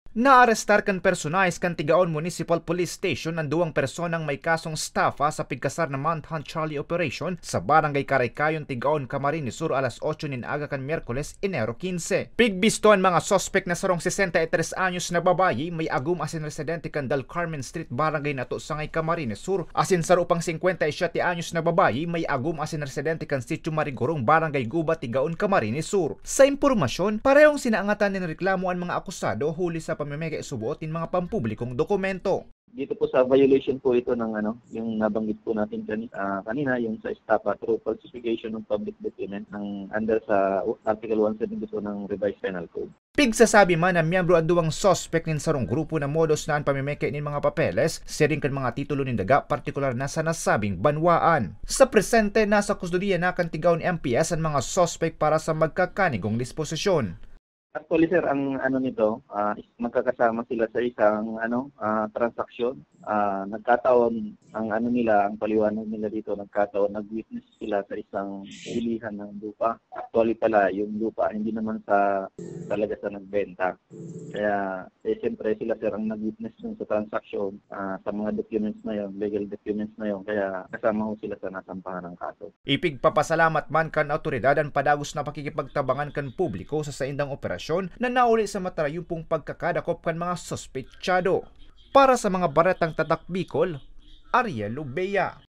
Naarestar kan personalis kan Tigaon Municipal Police Station ang duwang personang may kasong estafa sa pigkasar na Manhunt Charlie Operation sa Barangay Karaykayon, Tigaon, Camarines Sur alas 8 nin aga kan Miyerkules, Enero 15. Pigbisto ang mga sospek na sarong 63 anyos na babayi may agum asin residente kan Del Carmen Street, Barangay Nato, Sangay, Camarines Sur, asin sarupang 57 anyos na babayi may agum asin residente kan Sitio Marigorong, Barangay Guba, Tigaon, Camarines Sur. Sa impormasyon, parehong sinaangatan ng reklamo ang mga akusado huli sa pamimigay subuot in mga pampublikong dokumento. Dito po sa violation po ito ng yung nabanggit po natin kanina, yung sa estafa through falsification of public document ng under sa Article 172 ng Revised Penal Code. Pigsasabi man na miyembro ang duwang suspect nin sarong grupo na modus na ang pamimigay nin mga papeles, siring kan mga titulo nin daga, partikular na sa nasabing banwaan. Sa presente, nasa kustodiya na kan Tigaon MPS ang mga suspect para sa magkakanigong disposisyon. Actually sir, ang nito, magkakasama sila sa isang transaksyon. Nagkataon ang ang paliwanag nila dito, nagkataon nag-witness sila sa isang bilihan ng lupa. Actually pala yung lupa hindi naman talaga sa nagbenta. Kaya siyempre sila sir ang nag-witness dun sa transaksyon, sa mga documents na yon, legal documents na yon, kaya kasama ho sila sa nasampahan ng kaso. Ipigpapasalamat man kan autoridad ang padagos na pakikipagtabangan kan publiko sa saindang operasyon na nauli sa matarayumpong pagkakadakop kan mga sospechado. Para sa mga baretang tatak Bicol, Ariel Ubea.